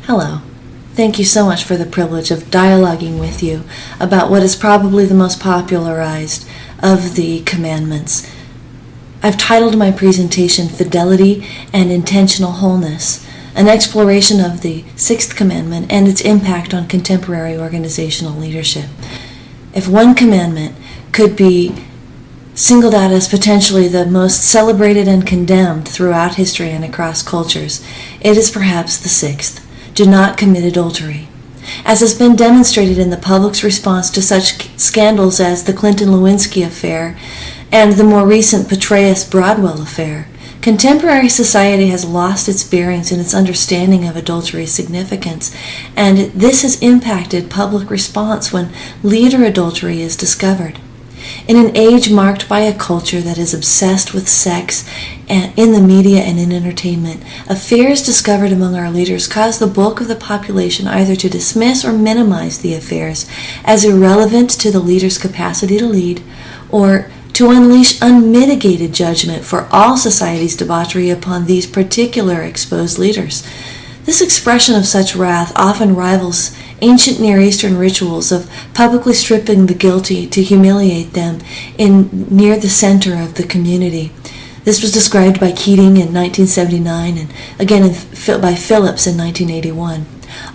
Hello. Thank you so much for the privilege of dialoguing with you about what is probably the most popularized of the commandments. I've titled my presentation Fidelity and Intentional Wholeness, an exploration of the sixth commandment and its impact on contemporary organizational leadership. If one commandment could be singled out as potentially the most celebrated and condemned throughout history and across cultures, it is perhaps the sixth: do not commit adultery. As has been demonstrated in the public's response to such scandals as the Clinton-Lewinsky affair and the more recent Petraeus-Broadwell affair, contemporary society has lost its bearings in its understanding of adultery's significance, and this has impacted public response when leader adultery is discovered. In an age marked by a culture that is obsessed with sex in the media and in entertainment, affairs discovered among our leaders cause the bulk of the population either to dismiss or minimize the affairs as irrelevant to the leader's capacity to lead, or to unleash unmitigated judgment for all society's debauchery upon these particular exposed leaders. This expression of such wrath often rivals ancient Near Eastern rituals of publicly stripping the guilty to humiliate them near the center of the community. This was described by Keating in 1979 and again by Phillips in 1981.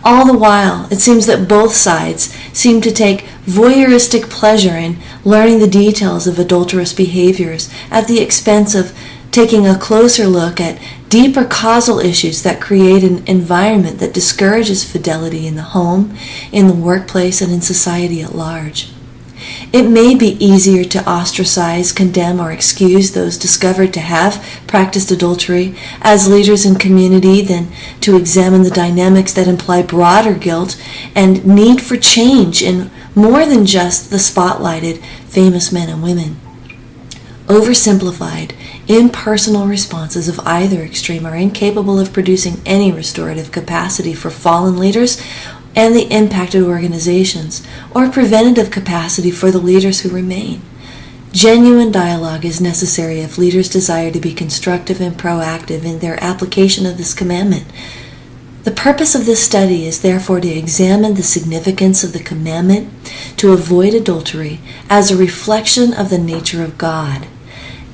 All the while, it seems that both sides seem to take voyeuristic pleasure in learning the details of adulterous behaviors at the expense of taking a closer look at deeper causal issues that create an environment that discourages fidelity in the home, in the workplace, and in society at large. It may be easier to ostracize, condemn, or excuse those discovered to have practiced adultery as leaders in community than to examine the dynamics that imply broader guilt and need for change in more than just the spotlighted famous men and women. Oversimplified, impersonal responses of either extreme are incapable of producing any restorative capacity for fallen leaders and the impacted organizations, or preventative capacity for the leaders who remain. Genuine dialogue is necessary if leaders desire to be constructive and proactive in their application of this commandment. The purpose of this study is therefore to examine the significance of the commandment to avoid adultery as a reflection of the nature of God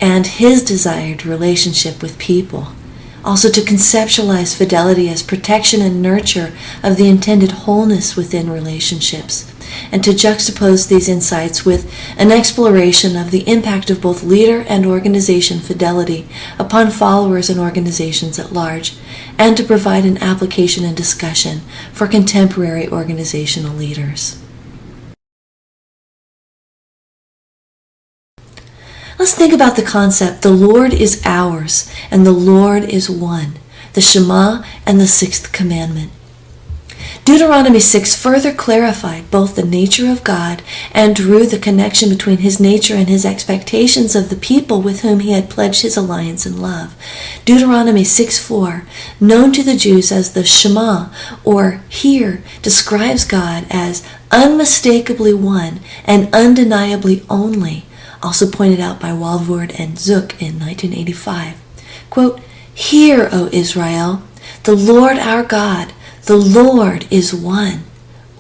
and His desired relationship with people. Also to conceptualize fidelity as protection and nurture of the intended wholeness within relationships, and to juxtapose these insights with an exploration of the impact of both leader and organization fidelity upon followers and organizations at large, and to provide an application and discussion for contemporary organizational leaders. Let's think about the concept, the Lord is ours and the Lord is one, the Shema and the sixth commandment. Deuteronomy 6 further clarified both the nature of God and drew the connection between His nature and His expectations of the people with whom He had pledged His alliance and love. Deuteronomy 6:4, known to the Jews as the Shema, or Hear, describes God as unmistakably one and undeniably only, also pointed out by Walvoord and Zook in 1985. Quote, "Hear, O Israel, the Lord our God, the Lord is one."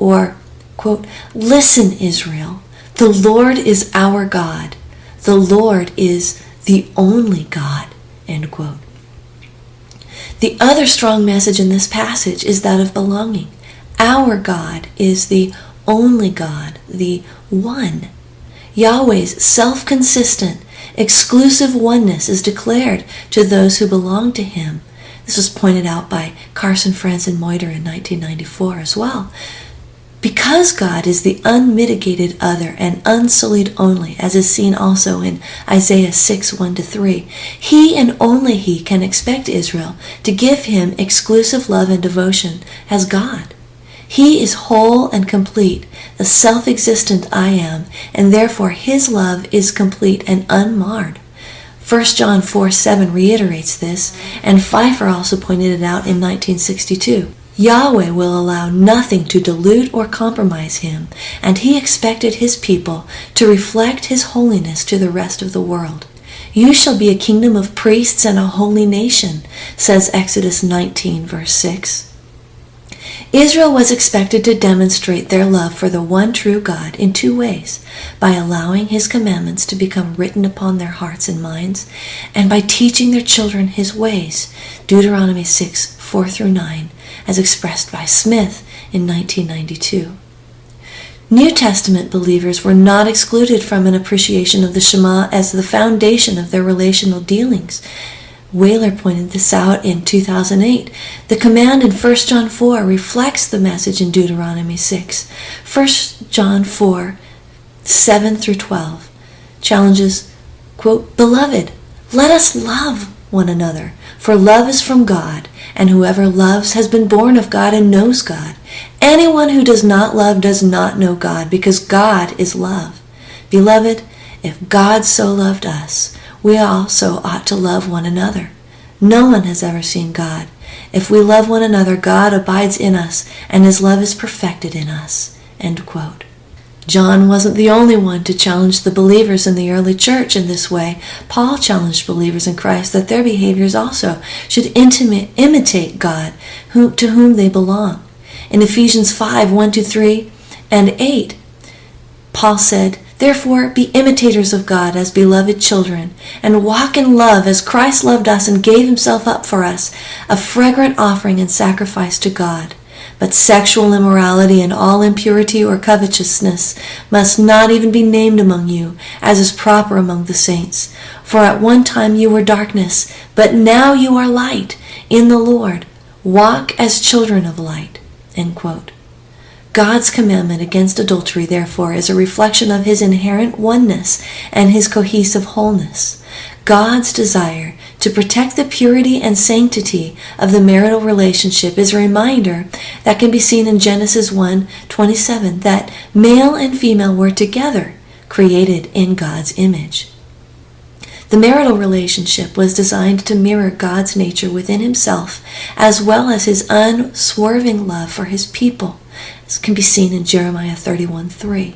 Or, quote, "Listen, Israel, the Lord is our God, the Lord is the only God." End quote. The other strong message in this passage is that of belonging. Our God is the only God, the one. Yahweh's self-consistent, exclusive oneness is declared to those who belong to Him. This was pointed out by Carson, France, and Moiter in 1994 as well. Because God is the unmitigated other and unsullied only, as is seen also in Isaiah 6:1-3, He and only He can expect Israel to give Him exclusive love and devotion as God. He is whole and complete, the self-existent I Am, and therefore His love is complete and unmarred. 1 John 4:7 reiterates this, and Pfeiffer also pointed it out in 1962. Yahweh will allow nothing to dilute or compromise Him, and He expected His people to reflect His holiness to the rest of the world. You shall be a kingdom of priests and a holy nation, says Exodus 19, verse 6. Israel was expected to demonstrate their love for the one true God in two ways: by allowing his commandments to become written upon their hearts and minds, and by teaching their children his ways, Deuteronomy 6:4-9, as expressed by Smith in 1992. New Testament believers were not excluded from an appreciation of the Shema as the foundation of their relational dealings. Whaler pointed this out in 2008. The command in 1 John 4 reflects the message in Deuteronomy 6. 1 John 4, 7-12 challenges, quote, "Beloved, let us love one another, for love is from God, and whoever loves has been born of God and knows God. Anyone who does not love does not know God, because God is love. Beloved, if God so loved us, we also ought to love one another. No one has ever seen God. If we love one another, God abides in us, and his love is perfected in us." End quote. John wasn't the only one to challenge the believers in the early church in this way. Paul challenged believers in Christ that their behaviors also should imitate God, to whom they belong. In Ephesians 5:1-3 and 8, Paul said, "Therefore be imitators of God as beloved children, and walk in love as Christ loved us and gave himself up for us, a fragrant offering and sacrifice to God. But sexual immorality and all impurity or covetousness must not even be named among you, as is proper among the saints. For at one time you were darkness, but now you are light in the Lord. Walk as children of light." End quote. God's commandment against adultery, therefore, is a reflection of his inherent oneness and his cohesive wholeness. God's desire to protect the purity and sanctity of the marital relationship is a reminder that can be seen in Genesis 1:27, that male and female were together, created in God's image. The marital relationship was designed to mirror God's nature within himself, as well as his unswerving love for his people. This can be seen in Jeremiah 31:3.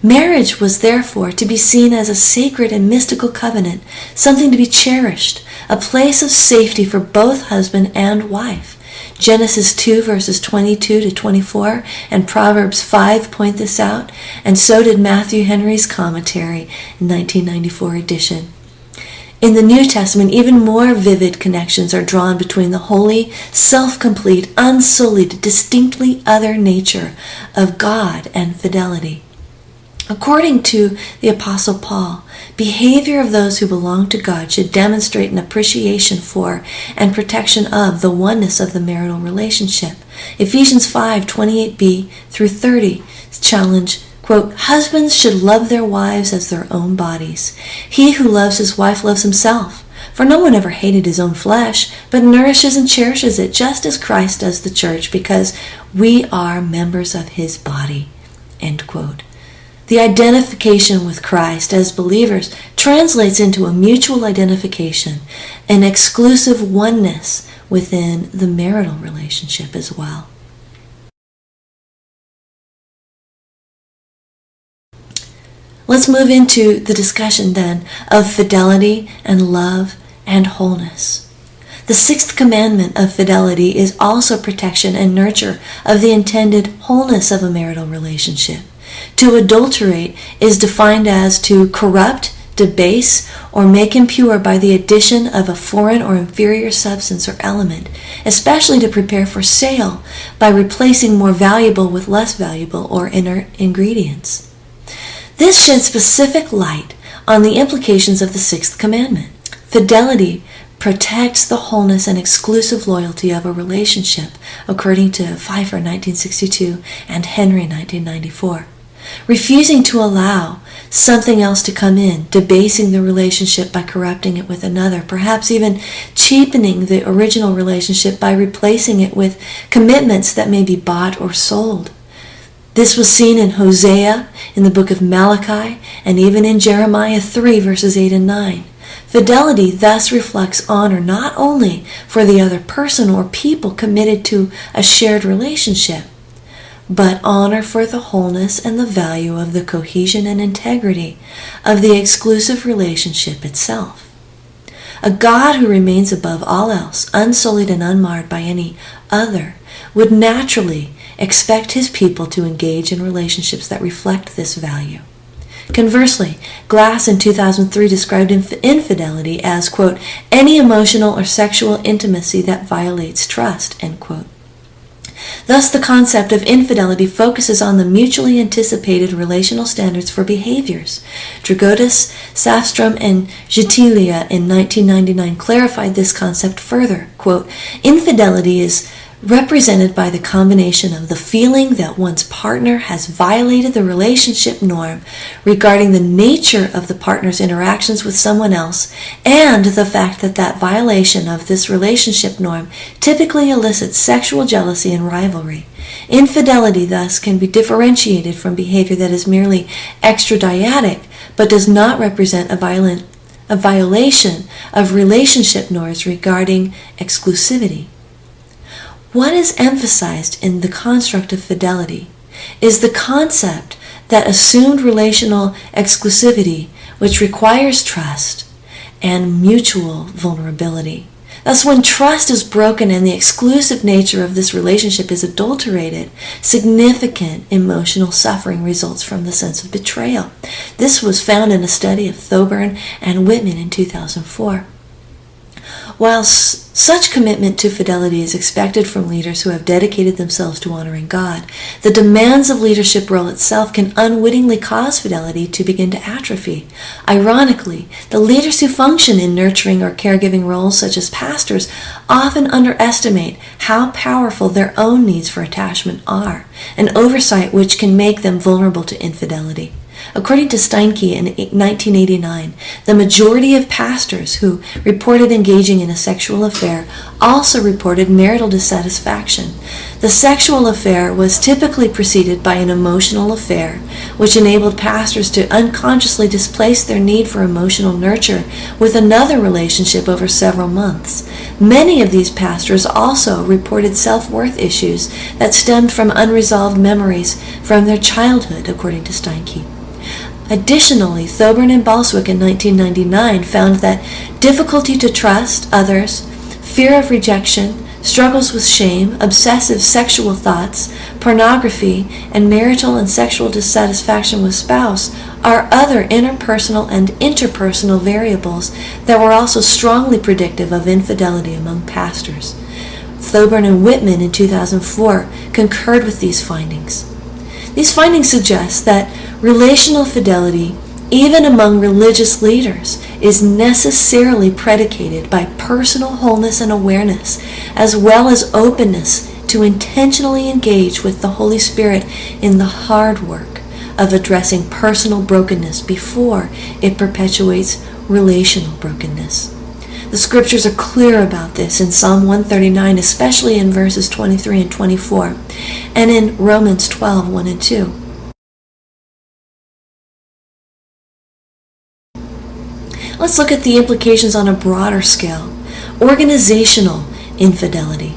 Marriage was therefore to be seen as a sacred and mystical covenant, something to be cherished, a place of safety for both husband and wife. Genesis 2:22-24 and Proverbs 5 point this out, and so did Matthew Henry's commentary in 1994 edition. In the New Testament, even more vivid connections are drawn between the holy, self-complete, unsullied, distinctly other nature of God and fidelity. According to the Apostle Paul, behavior of those who belong to God should demonstrate an appreciation for and protection of the oneness of the marital relationship. Ephesians 5:28b-30 challenge, quote, "Husbands should love their wives as their own bodies. He who loves his wife loves himself. For no one ever hated his own flesh, but nourishes and cherishes it, just as Christ does the church, because we are members of his body." End quote. The identification with Christ as believers translates into a mutual identification, an exclusive oneness within the marital relationship as well. Let's move into the discussion then of fidelity and love and wholeness. The sixth commandment of fidelity is also protection and nurture of the intended wholeness of a marital relationship. To adulterate is defined as to corrupt, debase, or make impure by the addition of a foreign or inferior substance or element, especially to prepare for sale by replacing more valuable with less valuable or inert ingredients. This sheds specific light on the implications of the sixth commandment. Fidelity protects the wholeness and exclusive loyalty of a relationship, according to Pfeiffer 1962 and Henry 1994. Refusing to allow something else to come in, debasing the relationship by corrupting it with another, perhaps even cheapening the original relationship by replacing it with commitments that may be bought or sold. This was seen in Hosea, in the book of Malachi, and even in Jeremiah 3, verses 8 and 9. Fidelity thus reflects honor not only for the other person or people committed to a shared relationship, but honor for the wholeness and the value of the cohesion and integrity of the exclusive relationship itself. A God who remains above all else, unsullied and unmarred by any other, would naturally expect his people to engage in relationships that reflect this value. Conversely, Glass in 2003 described infidelity as, quote, any emotional or sexual intimacy that violates trust, end quote. Thus, the concept of infidelity focuses on the mutually anticipated relational standards for behaviors. Dragotas, Safstrom, and Gentilia in 1999 clarified this concept further. Quote, infidelity is represented by the combination of the feeling that one's partner has violated the relationship norm regarding the nature of the partner's interactions with someone else, and the fact that that violation of this relationship norm typically elicits sexual jealousy and rivalry. Infidelity, thus, can be differentiated from behavior that is merely extradyadic, but does not represent a violation of relationship norms regarding exclusivity. What is emphasized in the construct of fidelity is the concept that assumed relational exclusivity, which requires trust and mutual vulnerability. Thus, when trust is broken and the exclusive nature of this relationship is adulterated, significant emotional suffering results from the sense of betrayal. This was found in a study of Thoburn and Whitman in 2004. While such commitment to fidelity is expected from leaders who have dedicated themselves to honoring God, the demands of leadership role itself can unwittingly cause fidelity to begin to atrophy. Ironically, the leaders who function in nurturing or caregiving roles, such as pastors, often underestimate how powerful their own needs for attachment are, an oversight which can make them vulnerable to infidelity. According to Steinke in 1989, the majority of pastors who reported engaging in a sexual affair also reported marital dissatisfaction. The sexual affair was typically preceded by an emotional affair, which enabled pastors to unconsciously displace their need for emotional nurture with another relationship over several months. Many of these pastors also reported self-worth issues that stemmed from unresolved memories from their childhood, according to Steinke. Additionally, Thoburn and Balswick in 1999 found that difficulty to trust others, fear of rejection, struggles with shame, obsessive sexual thoughts, pornography, and marital and sexual dissatisfaction with spouse are other interpersonal and interpersonal variables that were also strongly predictive of infidelity among pastors. Thoburn and Whitman in 2004 concurred with these findings. These findings suggest that relational fidelity, even among religious leaders, is necessarily predicated by personal wholeness and awareness, as well as openness to intentionally engage with the Holy Spirit in the hard work of addressing personal brokenness before it perpetuates relational brokenness. The scriptures are clear about this in Psalm 139, especially in verses 23 and 24, and in Romans 12, 1 and 2. Let's look at the implications on a broader scale. Organizational infidelity.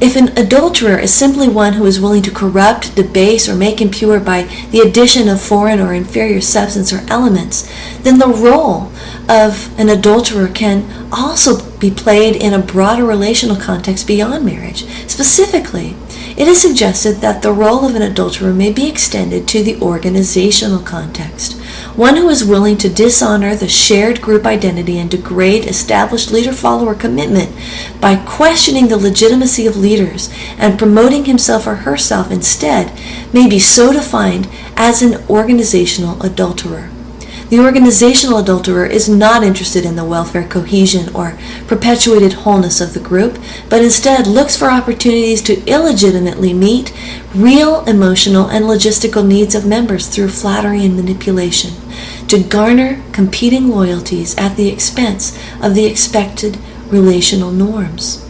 If an adulterer is simply one who is willing to corrupt, debase, or make impure by the addition of foreign or inferior substance or elements, then the role of an adulterer can also be played in a broader relational context beyond marriage. Specifically, it is suggested that the role of an adulterer may be extended to the organizational context. One who is willing to dishonor the shared group identity and degrade established leader-follower commitment by questioning the legitimacy of leaders and promoting himself or herself instead may be so defined as an organizational adulterer. The organizational adulterer is not interested in the welfare, cohesion, or perpetuated wholeness of the group, but instead looks for opportunities to illegitimately meet real emotional and logistical needs of members through flattery and manipulation, to garner competing loyalties at the expense of the expected relational norms.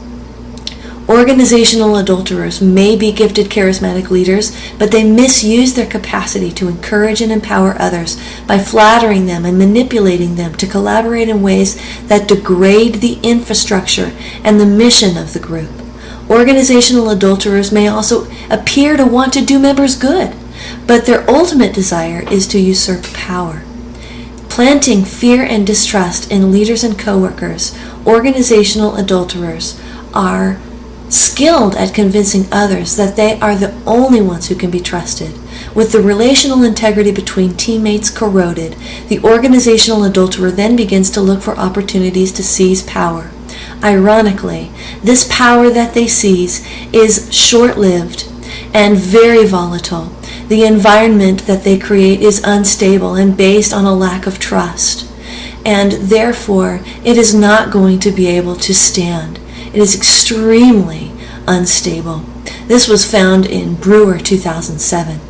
Organizational adulterers may be gifted charismatic leaders, but they misuse their capacity to encourage and empower others by flattering them and manipulating them to collaborate in ways that degrade the infrastructure and the mission of the group. Organizational adulterers may also appear to want to do members good, but their ultimate desire is to usurp power. Planting fear and distrust in leaders and coworkers, organizational adulterers are skilled at convincing others that they are the only ones who can be trusted. With the relational integrity between teammates corroded, the organizational adulterer then begins to look for opportunities to seize power. Ironically, this power that they seize is short-lived and very volatile. The environment that they create is unstable and based on a lack of trust, and therefore it is not going to be able to stand. It is extremely unstable. This was found in Brewer 2007.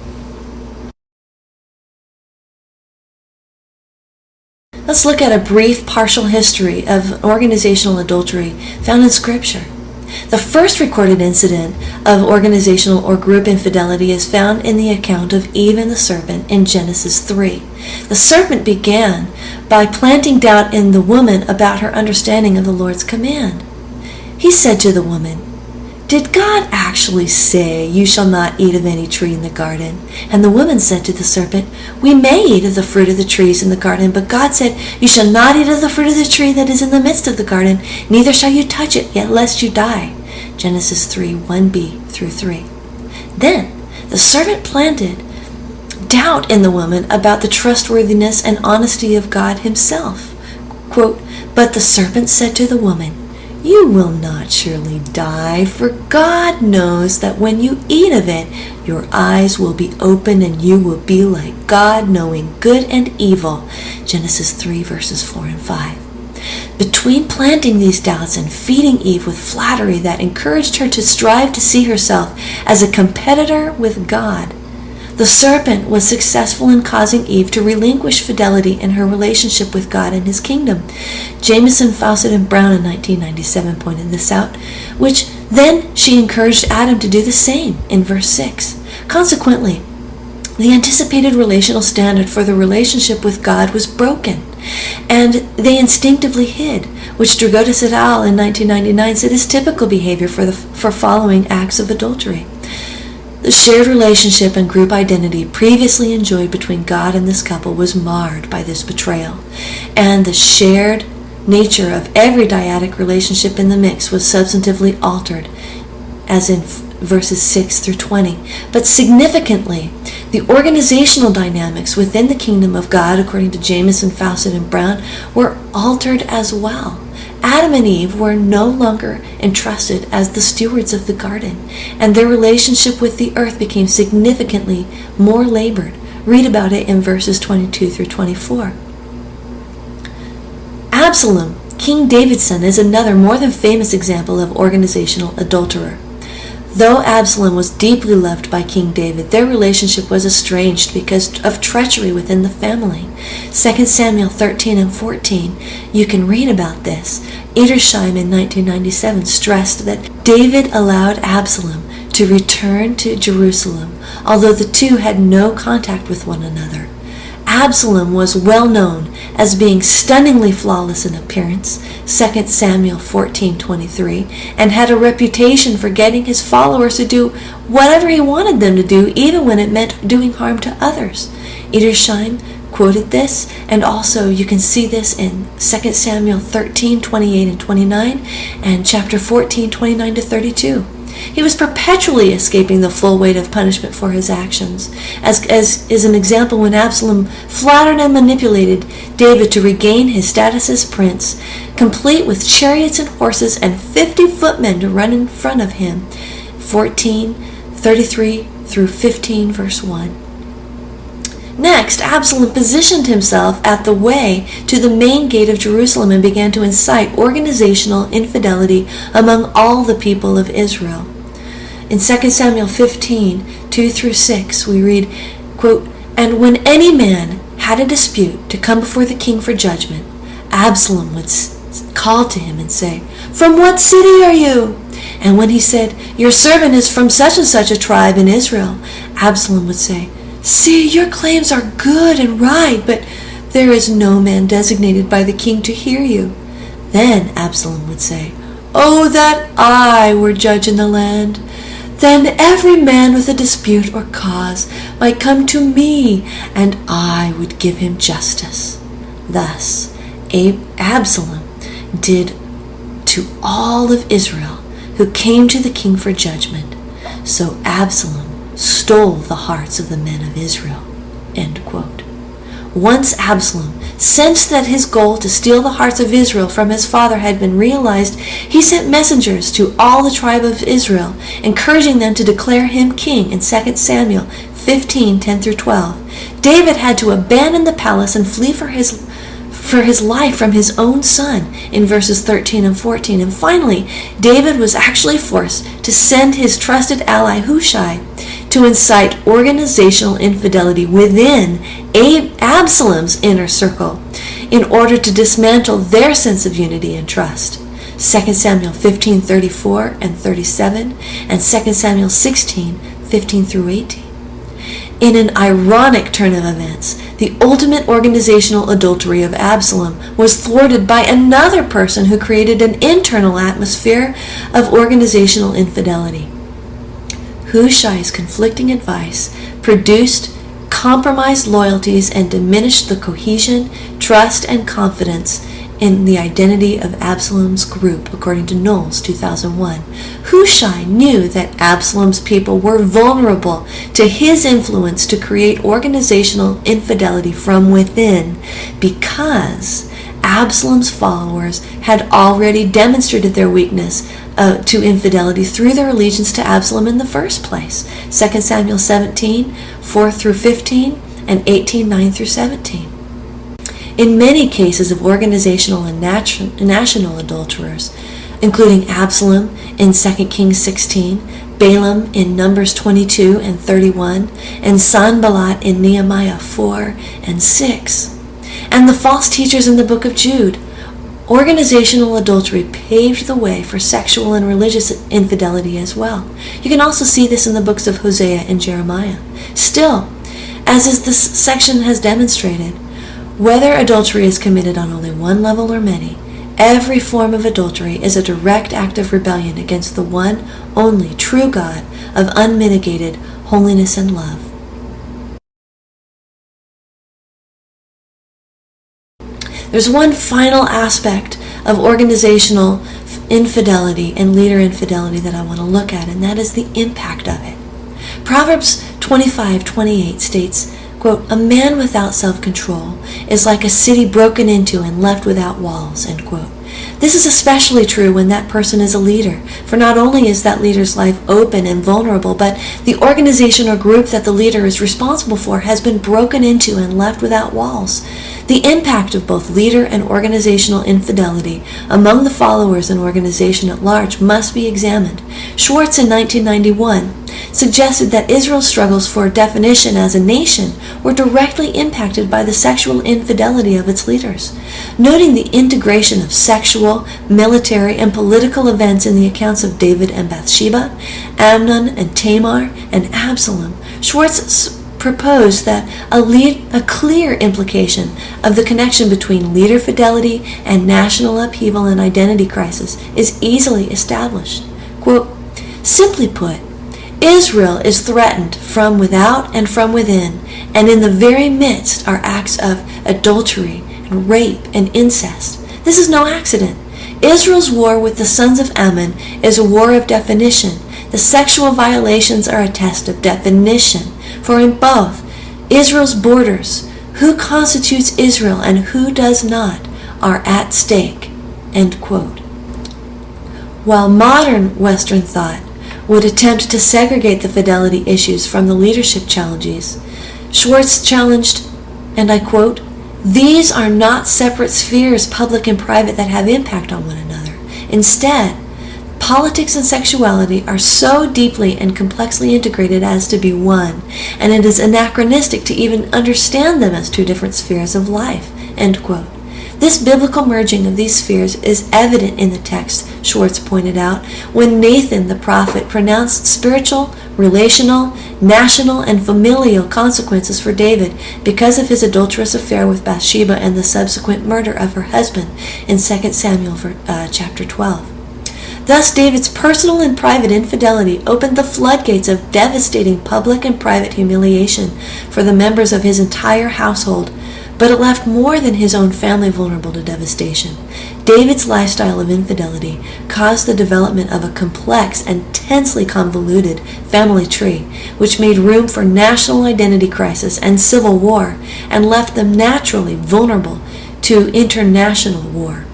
Let's look at a brief partial history of organizational adultery found in Scripture. The first recorded incident of organizational or group infidelity is found in the account of Eve and the serpent in Genesis 3. The serpent began by planting doubt in the woman about her understanding of the Lord's command. He said to the woman, "Did God actually say, 'You shall not eat of any tree in the garden'?" And the woman said to the serpent, "We may eat of the fruit of the trees in the garden, but God said, 'You shall not eat of the fruit of the tree that is in the midst of the garden, neither shall you touch it, yet lest you die.'" Genesis 3, 1b through 3. Then the serpent planted doubt in the woman about the trustworthiness and honesty of God himself. Quote, "But the serpent said to the woman, 'You will not surely die, for God knows that when you eat of it, your eyes will be open and you will be like God, knowing good and evil.'" Genesis 3 verses 4 and 5. Between planting these doubts and feeding Eve with flattery that encouraged her to strive to see herself as a competitor with God, the serpent was successful in causing Eve to relinquish fidelity in her relationship with God and his kingdom. Jamieson, Fawcett, and Brown in 1997 pointed this out, which then she encouraged Adam to do the same in verse 6. Consequently, the anticipated relational standard for the relationship with God was broken, and they instinctively hid, which Dragotis et al. In 1999 said is typical behavior for following acts of adultery. The shared relationship and group identity previously enjoyed between God and this couple was marred by this betrayal, and the shared nature of every dyadic relationship in the mix was substantively altered, as in verses 6 through 20. But significantly, the organizational dynamics within the kingdom of God, according to Jamieson, Fawcett, and Brown, were altered as well. Adam and Eve were no longer entrusted as the stewards of the garden, and their relationship with the earth became significantly more labored. Read about it in verses 22 through 24. Absalom, King David's son, is another more than famous example of organizational adulterer. Though Absalom was deeply loved by King David, their relationship was estranged because of treachery within the family. 2 Samuel 13 and 14, you can read about this. Edersheim in 1997 stressed that David allowed Absalom to return to Jerusalem, although the two had no contact with one another. Absalom was well known as being stunningly flawless in appearance, 2 Samuel 14:23, and had a reputation for getting his followers to do whatever he wanted them to do, even when it meant doing harm to others. Edersheim quoted this, and also you can see this in 2 Samuel 13:28 and 29, and chapter 14:29 to 32. He was perpetually escaping the full weight of punishment for his actions, as is an example when Absalom flattered and manipulated David to regain his status as prince, complete with chariots and horses and 50 footmen to run in front of him. 14:33 through 15 verse 1. Next, Absalom positioned himself at the way to the main gate of Jerusalem and began to incite organizational infidelity among all the people of Israel. In 2 Samuel 15:2 through 6, we read, quote, "And when any man had a dispute to come before the king for judgment, Absalom would call to him and say, 'From what city are you?' And when he said, 'Your servant is from such and such a tribe in Israel,' Absalom would say, 'See, your claims are good and right, but there is no man designated by the king to hear you.' Then Absalom would say, 'Oh, that I were judge in the land! Then every man with a dispute or cause might come to me, and I would give him justice.' Thus, Absalom did to all of Israel who came to the king for judgment. So Absalom stole the hearts of the men of Israel." End quote. Once Absalom sensed that his goal to steal the hearts of Israel from his father had been realized, he sent messengers to all the tribe of Israel, encouraging them to declare him king in 2 Samuel 15:10-12. David had to abandon the palace and flee for his life from his own son in verses 13 and 14. And finally, David was actually forced to send his trusted ally Hushai to incite organizational infidelity within Absalom's inner circle in order to dismantle their sense of unity and trust. 2 Samuel 15:34 and 37 and 2 Samuel 16:15-18. In an ironic turn of events, the ultimate organizational adultery of Absalom was thwarted by another person who created an internal atmosphere of organizational infidelity. Hushai's conflicting advice produced compromised loyalties and diminished the cohesion, trust, and confidence in the identity of Absalom's group, according to Knowles, 2001. Hushai knew that Absalom's people were vulnerable to his influence to create organizational infidelity from within because Absalom's followers had already demonstrated their weakness to infidelity through their allegiance to Absalom in the first place. 2 Samuel 17:4-15 and 18:9-17. In many cases of organizational and national adulterers, including Absalom in 2 Kings 16, Balaam in Numbers 22 and 31, and Sanballat in Nehemiah 4 and 6, and the false teachers in the book of Jude, organizational adultery paved the way for sexual and religious infidelity as well. You can also see this in the books of Hosea and Jeremiah. Still, as this section has demonstrated, whether adultery is committed on only one level or many, every form of adultery is a direct act of rebellion against the one, only true God of unmitigated holiness and love. There's one final aspect of organizational infidelity and leader infidelity that I want to look at, and that is the impact of it. Proverbs 25:28 states, quote, "A man without self-control is like a city broken into and left without walls," end quote. This is especially true when that person is a leader, for not only is that leader's life open and vulnerable, but the organization or group that the leader is responsible for has been broken into and left without walls. The impact of both leader and organizational infidelity among the followers and organization at large must be examined. Schwartz in 1991 suggested that Israel's struggles for definition as a nation were directly impacted by the sexual infidelity of its leaders. Noting the integration of sexual, military, and political events in the accounts of David and Bathsheba, Amnon and Tamar, and Absalom, Schwartz proposed that a clear implication of the connection between leader fidelity and national upheaval and identity crisis is easily established. Quote, "Simply put, Israel is threatened from without and from within, and in the very midst are acts of adultery and rape and incest. This is no accident. Israel's war with the sons of Ammon is a war of definition. The sexual violations are a test of definition, for in both Israel's borders, who constitutes Israel and who does not are at stake." End quote. While modern Western thought would attempt to segregate the fidelity issues from the leadership challenges, Schwartz challenged, and I quote, "These are not separate spheres, public and private, that have impact on one another. Instead, politics and sexuality are so deeply and complexly integrated as to be one, and it is anachronistic to even understand them as two different spheres of life." End quote. This biblical merging of these spheres is evident in the text, Schwartz pointed out, when Nathan the prophet pronounced spiritual, relational, national, and familial consequences for David because of his adulterous affair with Bathsheba and the subsequent murder of her husband in 2 Samuel chapter 12. Thus, David's personal and private infidelity opened the floodgates of devastating public and private humiliation for the members of his entire household, but it left more than his own family vulnerable to devastation. David's lifestyle of infidelity caused the development of a complex and tensely convoluted family tree, which made room for national identity crisis and civil war, and left them naturally vulnerable to international war.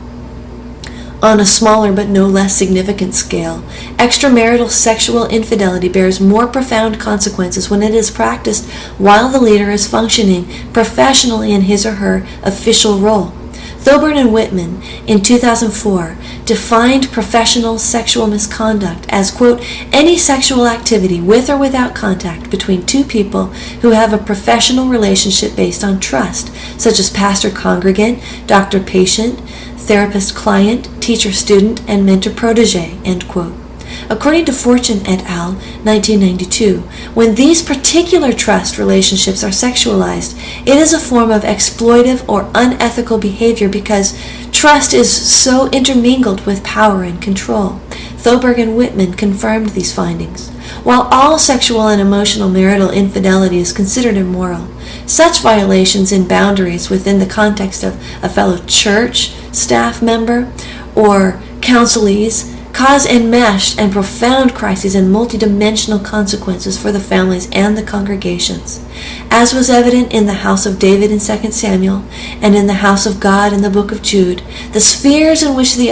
On a smaller but no less significant scale, extramarital sexual infidelity bears more profound consequences when it is practiced while the leader is functioning professionally in his or her official role. Thoburn and Whitman, in 2004, defined professional sexual misconduct as, quote, any sexual activity with or without contact between two people who have a professional relationship based on trust, such as pastor-congregant, doctor-patient, therapist-client, teacher-student, and mentor-protege, end quote. According to Fortune et al., 1992, when these particular trust relationships are sexualized, it is a form of exploitive or unethical behavior because trust is so intermingled with power and control. Thoburn and Whitman confirmed these findings. While all sexual and emotional marital infidelity is considered immoral, such violations in boundaries within the context of a fellow church staff member or counselees cause enmeshed and profound crises and multidimensional consequences for the families and the congregations. As was evident in the house of David in 2 Samuel and in the house of God in the book of Jude, the spheres in which the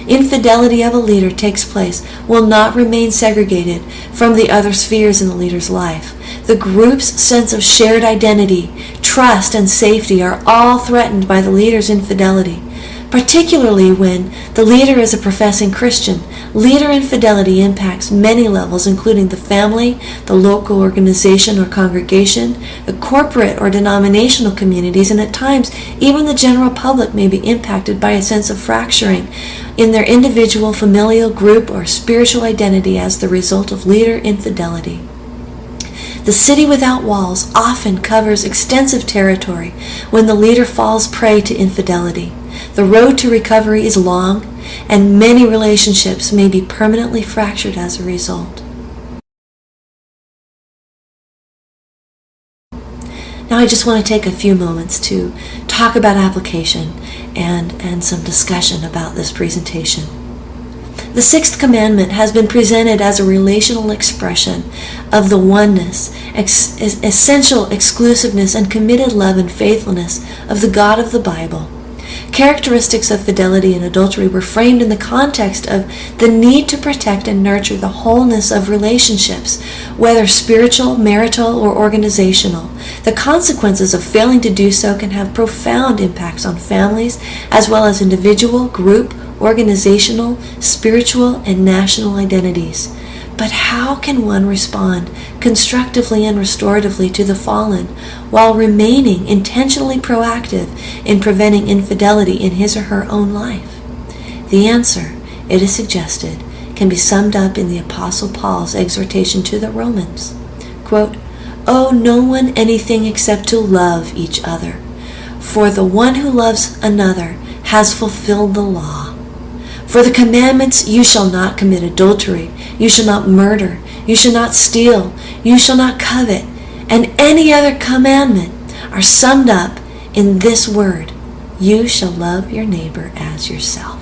infidelity of a leader takes place will not remain segregated from the other spheres in the leader's life. The group's sense of shared identity, trust, and safety are all threatened by the leader's infidelity. Particularly when the leader is a professing Christian, leader infidelity impacts many levels, including the family, the local organization or congregation, the corporate or denominational communities, and at times even the general public may be impacted by a sense of fracturing in their individual, familial, group, or spiritual identity as the result of leader infidelity. The city without walls often covers extensive territory when the leader falls prey to infidelity. The road to recovery is long, and many relationships may be permanently fractured as a result. Now I just want to take a few moments to talk about application and some discussion about this presentation. The sixth commandment has been presented as a relational expression of the oneness, essential exclusiveness, and committed love and faithfulness of the God of the Bible. Characteristics of fidelity and adultery were framed in the context of the need to protect and nurture the wholeness of relationships, whether spiritual, marital, or organizational. The consequences of failing to do so can have profound impacts on families, as well as individual, group, organizational, spiritual, and national identities. But how can one respond constructively and restoratively to the fallen while remaining intentionally proactive in preventing infidelity in his or her own life? The answer, it is suggested, can be summed up in the Apostle Paul's exhortation to the Romans. Quote, "Owe no one anything except to love each other, for the one who loves another has fulfilled the law. For the commandments, you shall not commit adultery, you shall not murder, you shall not steal, you shall not covet, and any other commandment are summed up in this word, you shall love your neighbor as yourself."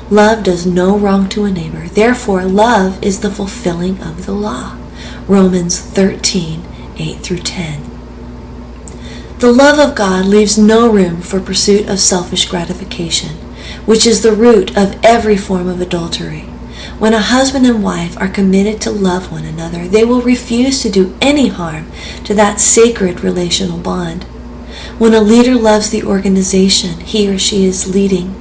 Love does no wrong to a neighbor. Therefore, love is the fulfilling of the law. Romans 13, 8 through 10. The love of God leaves no room for pursuit of selfish gratification, which is the root of every form of adultery. When a husband and wife are committed to love one another, they will refuse to do any harm to that sacred relational bond. When a leader loves the organization he or she is leading,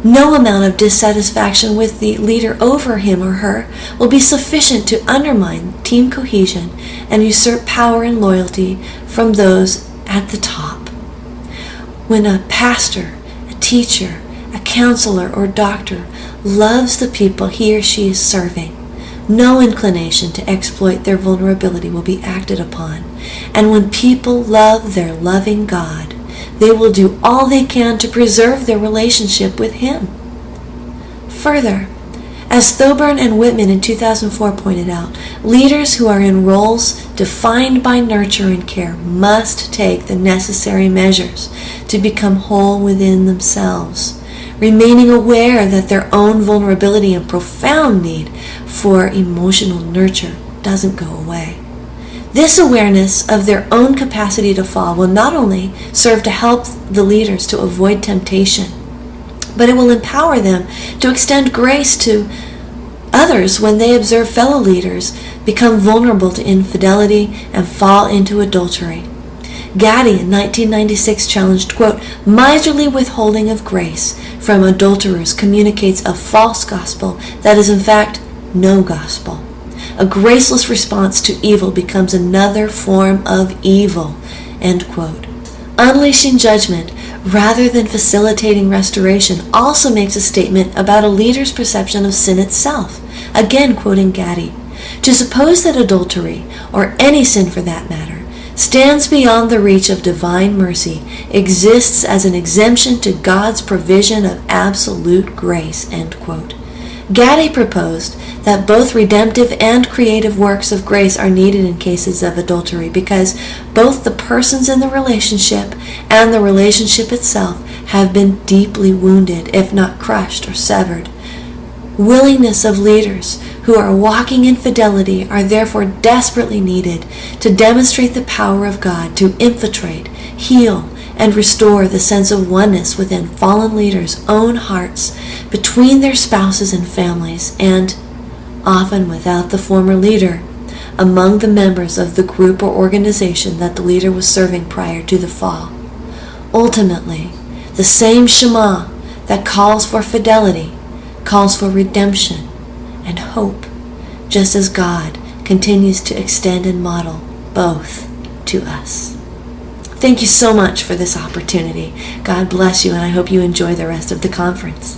no amount of dissatisfaction with the leader over him or her will be sufficient to undermine team cohesion and usurp power and loyalty from those at the top. When a pastor, a teacher, a counselor, or doctor loves the people he or she is serving, no inclination to exploit their vulnerability will be acted upon. And when people love their loving God, they will do all they can to preserve their relationship with Him. Further, As Thoburn and Whitman in 2004 pointed out, leaders who are in roles defined by nurture and care must take the necessary measures to become whole within themselves, remaining aware that their own vulnerability and profound need for emotional nurture doesn't go away. This awareness of their own capacity to fall will not only serve to help the leaders to avoid temptation, but it will empower them to extend grace to others when they observe fellow leaders become vulnerable to infidelity and fall into adultery. Gaddy in 1996 challenged, quote, "Miserly withholding of grace from adulterers communicates a false gospel that is in fact no gospel. A graceless response to evil becomes another form of evil," end quote. Unleashing judgment rather than facilitating restoration also makes a statement about a leader's perception of sin itself. Again, quoting Gaddy, "To suppose that adultery, or any sin for that matter, stands beyond the reach of divine mercy exists as an exemption to God's provision of absolute grace," end quote. Gaddy proposed that both redemptive and creative works of grace are needed in cases of adultery because both the persons in the relationship and the relationship itself have been deeply wounded, if not crushed or severed. Willingness of leaders who are walking in fidelity are therefore desperately needed to demonstrate the power of God to infiltrate, heal, and restore the sense of oneness within fallen leaders' own hearts, between their spouses and families, and, often without the former leader, among the members of the group or organization that the leader was serving prior to the fall. Ultimately, the same Shema that calls for fidelity calls for redemption and hope, just as God continues to extend and model both to us. Thank you so much for this opportunity. God bless you, and I hope you enjoy the rest of the conference.